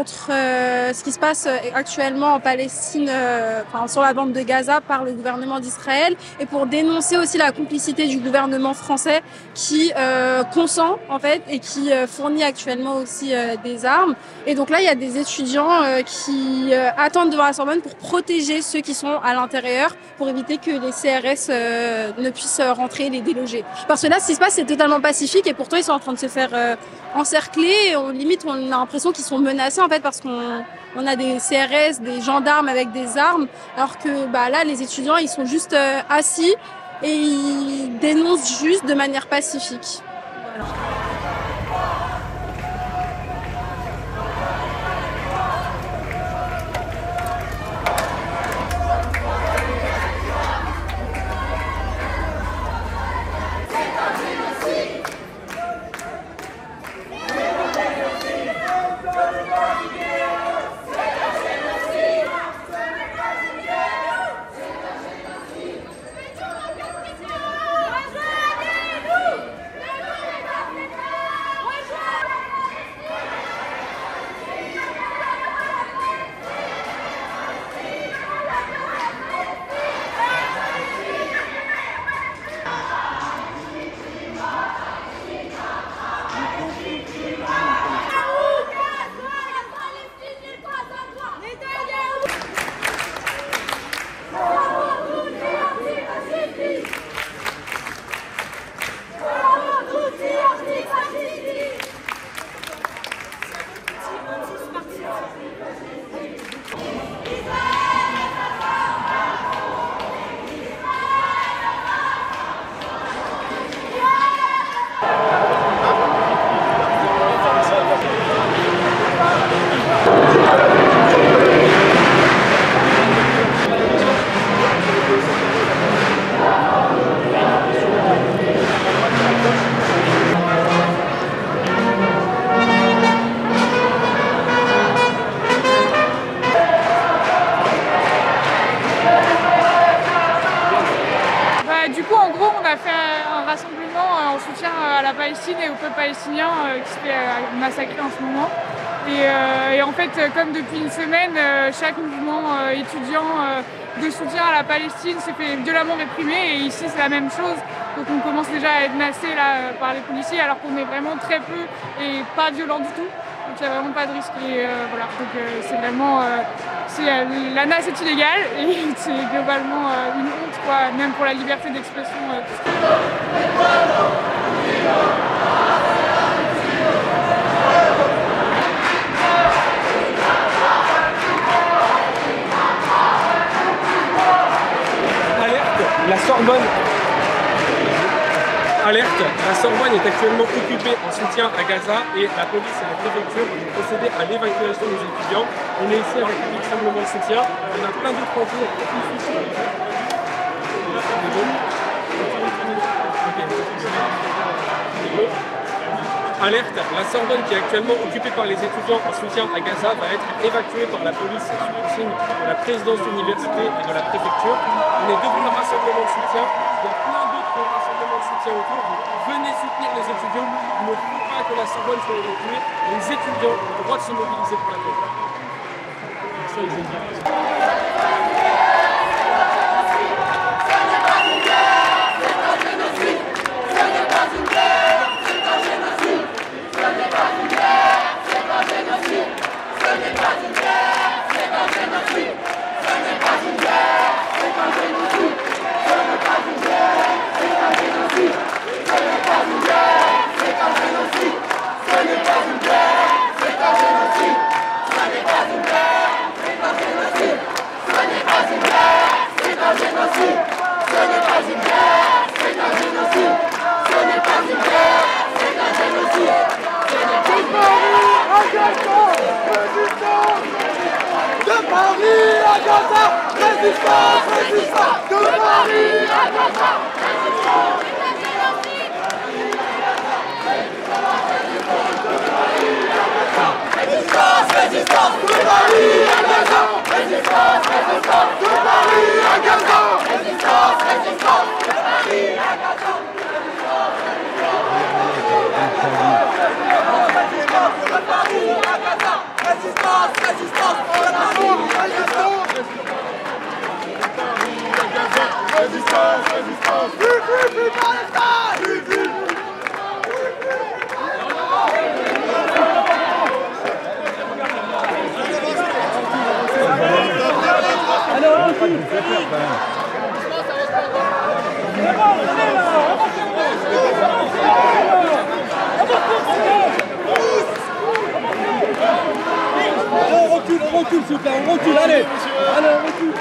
contre ce qui se passe actuellement en Palestine, sur la bande de Gaza par le gouvernement d'Israël, et pour dénoncer aussi la complicité du gouvernement français qui consent en fait et qui fournit actuellement aussi des armes. Et donc là, il y a des étudiants qui attendent devant la Sorbonne pour protéger ceux qui sont à l'intérieur, pour éviter que les CRS ne puissent rentrer et les déloger. Parce que là, ce qui se passe, c'est totalement pacifique, et pourtant ils sont en train de se faire encercler. Limite, on a l'impression qu'ils sont menacés en fait, parce qu'on a des CRS, des gendarmes avec des armes, alors que là, les étudiants, ils sont juste assis et ils dénoncent juste de manière pacifique. Voilà. Du coup, en gros, on a fait un rassemblement en soutien à la Palestine et au peuple palestinien qui se fait massacrer en ce moment. Et en fait, comme depuis une semaine, chaque mouvement étudiant de soutien à la Palestine s'est fait violemment réprimer, et ici c'est la même chose. Donc on commence déjà à être massé là par les policiers, alors qu'on est vraiment très peu et pas violent du tout. Donc il n'y a vraiment pas de risque. Et voilà, donc c'est vraiment... la NAS est illégale, et c'est globalement une honte, quoi, même pour la liberté d'expression. La Sorbonne. Alerte, la Sorbonne est actuellement occupée en soutien à Gaza, et la police et la préfecture ont procédé à l'évacuation des étudiants. On est ici avec un rassemblement de soutien. On a plein d'autres voitures ici. Alerte, la Sorbonne, qui est actuellement occupée par les étudiants en soutien à Gaza, va être évacuée par la police sous le signe de la présidence de l'université et de la préfecture. On est devant un rassemblement de soutien. Il y a plein d'autres rassemblements de soutien autour. Donc, venez soutenir les étudiants. Il ne faut pas que la Sorbonne soit évacuée. Les étudiants ont le droit de se mobiliser pour la paix. De Paris à Gaza, résistance, résistance. De Paris à Gaza, résistance. Résistance, résistance. De Paris à Gaza, résistance, résistance. De Paris à Gaza, résistance, résistance. De Paris à Gaza, résistance, résistance. Résistance pour la Palestine. Résistance, résistance. Free Palestine. On recule s'il vous plaît, on recule, allez, on recule.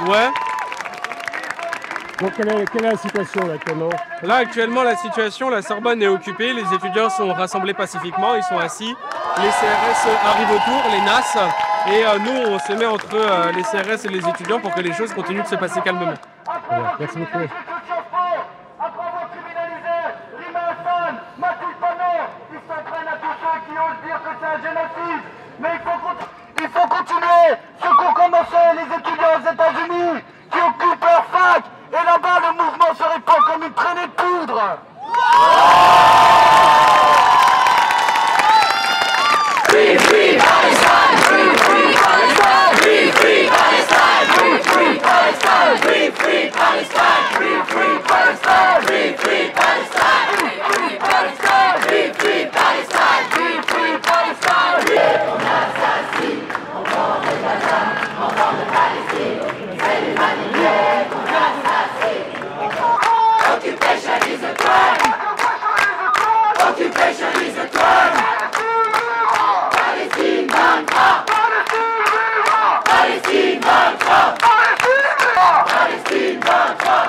Ouais. Donc quelle est la situation là actuellement? Là actuellement la situation, la Sorbonne est occupée, les étudiants sont rassemblés pacifiquement, ils sont assis, les CRS arrivent autour, les NAS, et nous on se met entre les CRS et les étudiants pour que les choses continuent de se passer calmement. Voilà, merci beaucoup. Mais il faut continuer ce qu'ont commencé les étudiants aux États-Unis qui occupent leur fac. Et là-bas, le mouvement se répand comme une traînée de poudre. Free, free Palestine, free, free Palestine, free, free Palestine, free, free Palestine, free, free Palestine, free, free Palestine, free, free Palestine, free, free Palestine, free, free Palestine, free, free Palestine. On assassine, on vend des Gaza, on vend de Palestine, c'est l'humanité qu'on assassine. Occupation is a crime. Occupation is a crime. Palestine vaincra. Palestine vaincra. Palestine vaincra.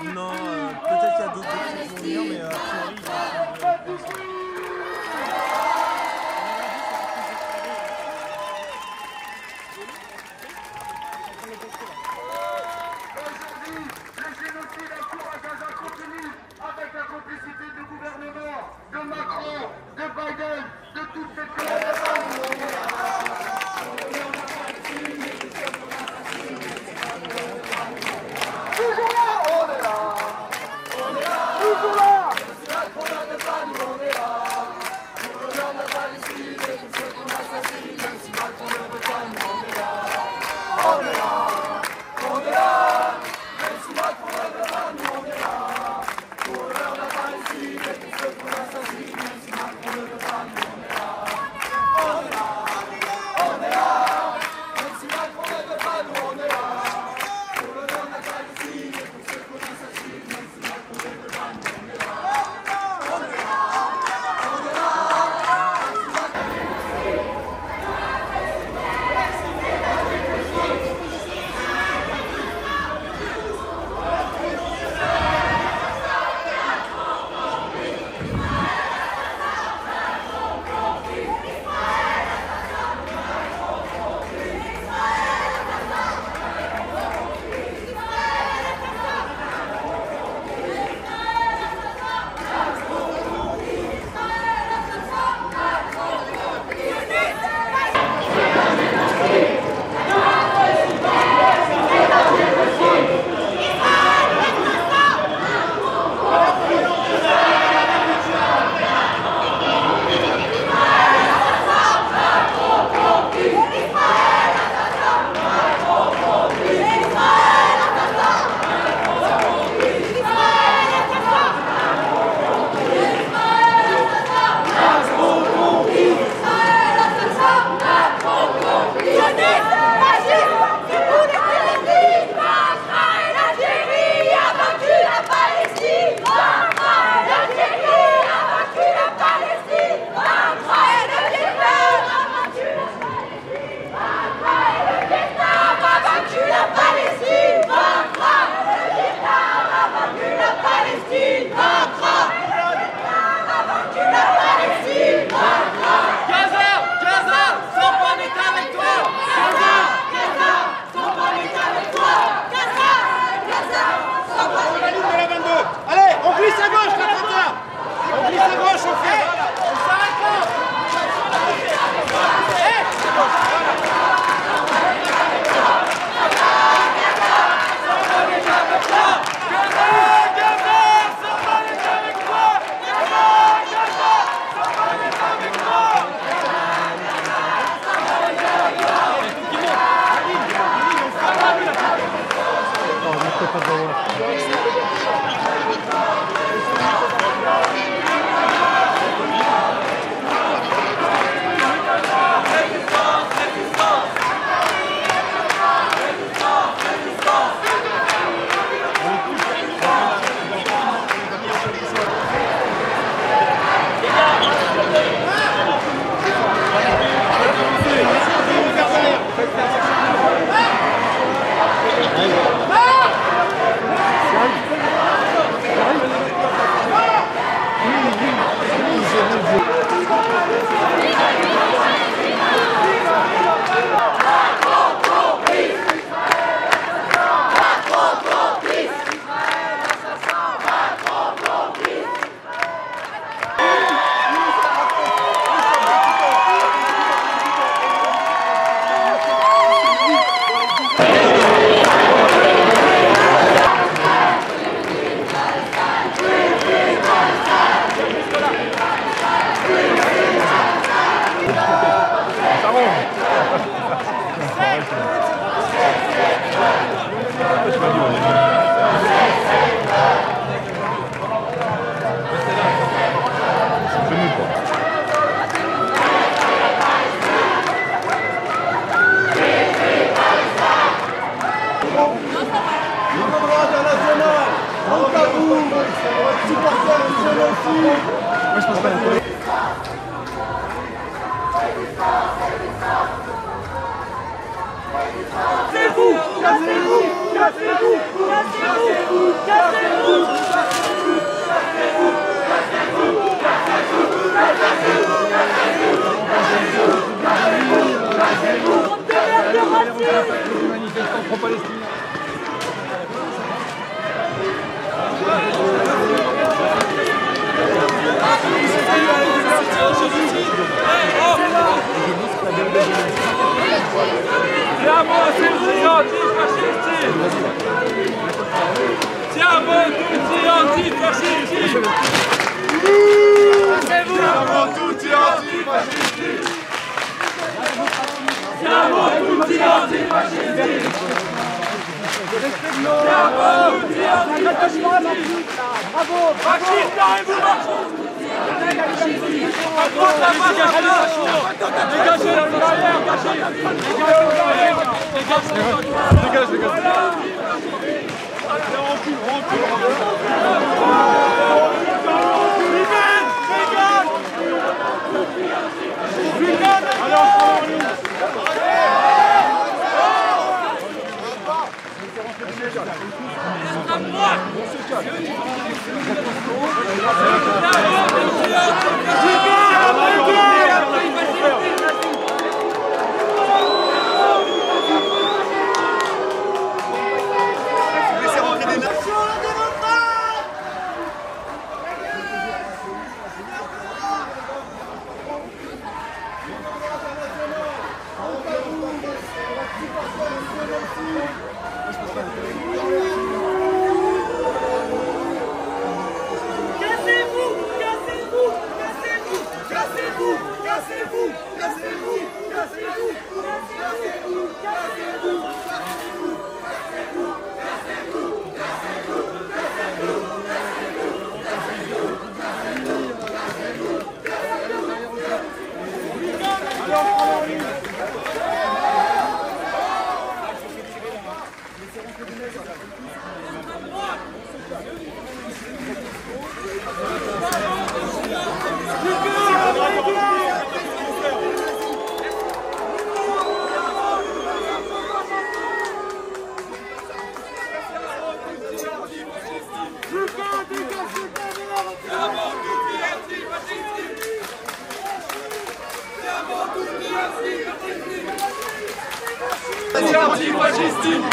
Non, peut-être qu'il y a d'autres qui vont venir, mais a priori... Aujourd'hui, le génocide en cours à Gaza continue avec la complicité du gouvernement, de Macron, de Biden, de toute cette toujours là, on est là, toujours là.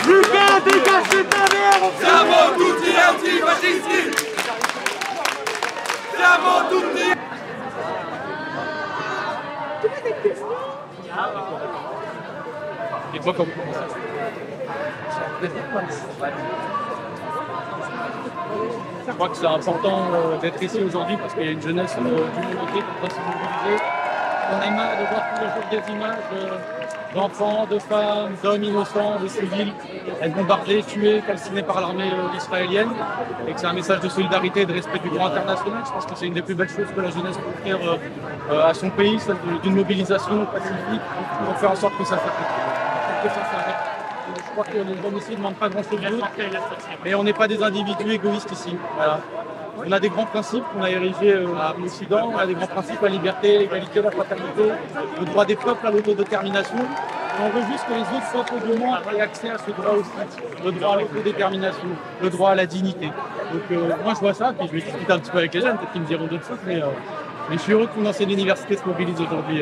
Lucas, dégage ta mère! Siamo tutti antifascisti! Siamo tutti... Et toi, comment ça? Je crois que c'est important d'être ici aujourd'hui parce qu'il y a une jeunesse d'humanité qui est en train de se mobiliser. On a marre de voir tous les jours des images d'enfants, de femmes, d'hommes innocents, de civils être bombardés, tués, calcinés par l'armée israélienne. Et que c'est un message de solidarité et de respect du droit international. Je pense que c'est une des plus belles choses que la jeunesse peut faire à son pays, celle d'une mobilisation pacifique pour faire en sorte que ça s'arrête. Je crois que les hommes ici ne demandent pas grand-chose d'autre, mais on n'est pas des individus égoïstes ici. Voilà. On a des grands principes qu'on a érigés à l'Occident, on a des grands principes, la liberté, l'égalité, la fraternité, le droit des peuples à l'autodétermination. Et on veut juste que les autres peuples du monde aient accès à ce droit aussi, le droit à l'autodétermination, le droit à la dignité. Donc moi je vois ça, puis je vais discuter un petit peu avec les jeunes, peut-être qu'ils me diront d'autres choses, mais je suis heureux que mon ancienne université se mobilise aujourd'hui.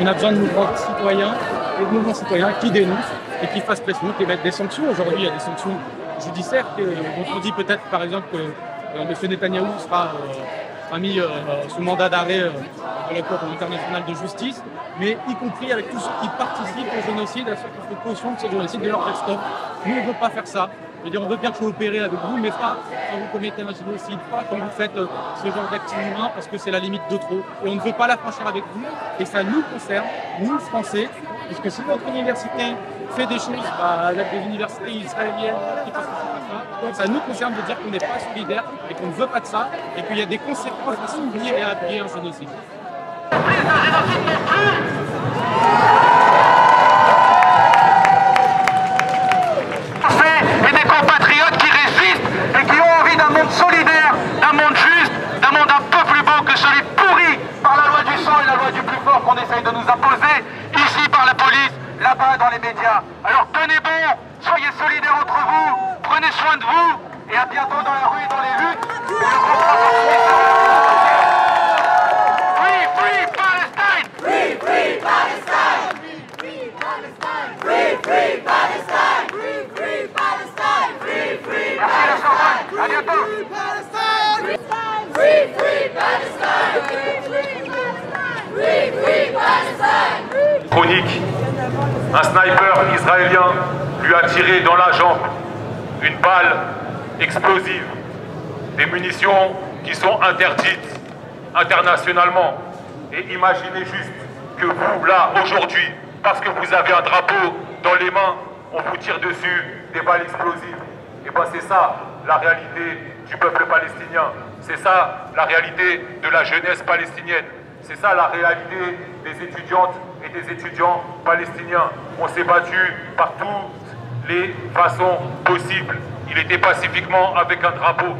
On a besoin de mouvements citoyens et de mouvements citoyens qui dénoncent et qui fassent pression, qui mettent des sanctions. Aujourd'hui, il y a des sanctions judiciaires. On dit peut-être, par exemple, que M. Netanyahou sera mis sous mandat d'arrêt de la Cour internationale de justice, mais y compris avec tous ceux qui participent au génocide, à ceux qui font caution de ce génocide, de leur stop. Nous, on ne veut pas faire ça. Je veux dire, on veut bien coopérer avec vous, mais pas quand vous commettez un génocide, pas quand vous faites ce genre d'actes inhumains, parce que c'est la limite de trop. Et on ne veut pas la franchir avec vous, et ça nous concerne, nous, Français, puisque si notre université fait des choses avec des universités israéliennes qui participent à ça, ça nous concerne de dire qu'on n'est pas solidaire et qu'on ne veut pas de ça, et qu'il y a des conséquences à soutenir et à appuyer un génocide. d'accord qu'on essaye de nous imposer, ici par la police, là-bas dans les médias. Alors tenez bon, soyez solidaires entre vous, prenez soin de vous, et à bientôt dans la rue et dans les luttes. Et le groupe Free, free Palestine! Free, free Palestine! Free, free Palestine! Free, free Palestine! Free, free Palestine! Free, free Merci la Sorbonne, à bientôt! Free, free Palestine! Free, free Palestine! Chronique, un sniper israélien lui a tiré dans la jambe une balle explosive, des munitions qui sont interdites internationalement. Et imaginez juste que vous, là, aujourd'hui, parce que vous avez un drapeau dans les mains, on vous tire dessus des balles explosives. Et bien c'est ça la réalité du peuple palestinien. C'est ça la réalité de la jeunesse palestinienne. C'est ça la réalité des étudiantes et des étudiants palestiniens. On s'est battu par toutes les façons possibles. Il était pacifiquement avec un drapeau.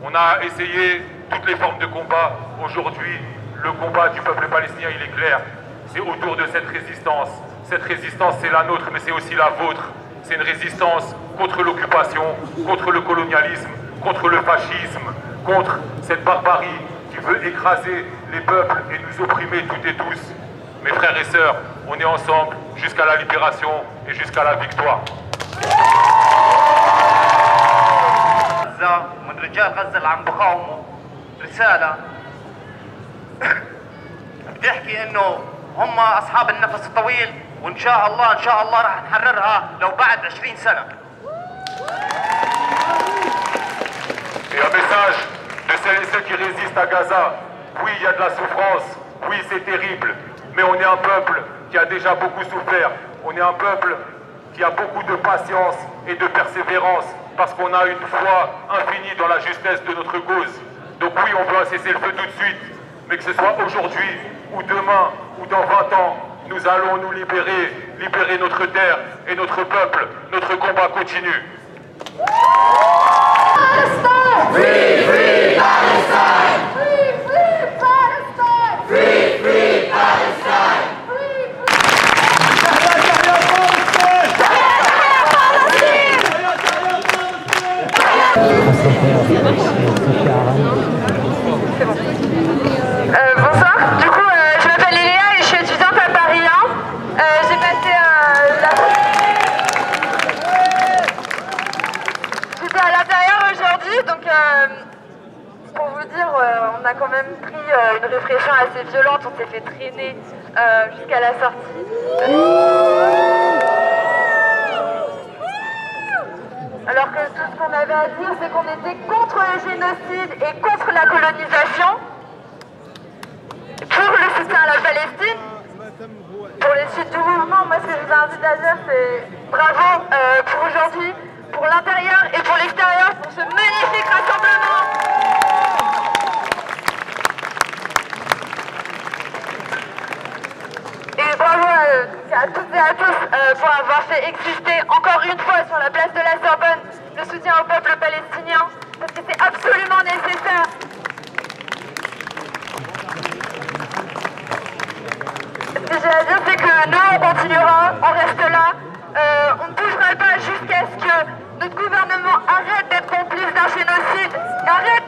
On a essayé toutes les formes de combat. Aujourd'hui, le combat du peuple palestinien, il est clair. C'est autour de cette résistance. Cette résistance, c'est la nôtre, mais c'est aussi la vôtre. C'est une résistance contre l'occupation, contre le colonialisme, contre le fascisme, contre cette barbarie qui veut écraser les peuples et nous opprimer toutes et tous. Mes frères et sœurs, on est ensemble jusqu'à la libération et jusqu'à la victoire. من رجال غزة اللي عم بقاوموا رسالة بتحكي انه هم اصحاب النفس الطويل وان شاء الله راح نحررها لو بعد 20 سنة. Et un message de celles et ceux qui résistent à Gaza. Oui, il y a de la souffrance, oui, c'est terrible, mais on est un peuple qui a déjà beaucoup souffert. On est un peuple qui a beaucoup de patience et de persévérance, parce qu'on a une foi infinie dans la justesse de notre cause. Donc oui, on veut un cessez-le-feu tout de suite, mais que ce soit aujourd'hui, ou demain, ou dans 20 ans, nous allons nous libérer notre terre et notre peuple. Notre combat continue. Free, free Palestine! Free, free Palestine! Free, free Palestine! Bonsoir, du coup je m'appelle Léa et je suis étudiante à Paris 1. J'ai passé j'étais à l'intérieur aujourd'hui, donc pour vous dire, on a quand même pris une répression assez violente, on s'est fait traîner jusqu'à la sortie. Alors que tout ce qu'on avait à dire, c'est qu'on était contre le génocide et contre la colonisation, pour le soutien à la Palestine. Pour les suites du mouvement, moi ce que je vous invite à dire, c'est bravo pour aujourd'hui, pour l'intérieur et pour l'extérieur, pour ce magnifique rassemblement. Et bravo à toutes et à tous pour avoir fait exister encore une fois sur la place de la Sorbonne le soutien au peuple palestinien, parce que c'est absolument nécessaire. Ce que j'ai à dire, c'est que nous, on continuera, on reste là, on ne bougera pas jusqu'à ce que notre gouvernement arrête d'être complice d'un génocide, arrête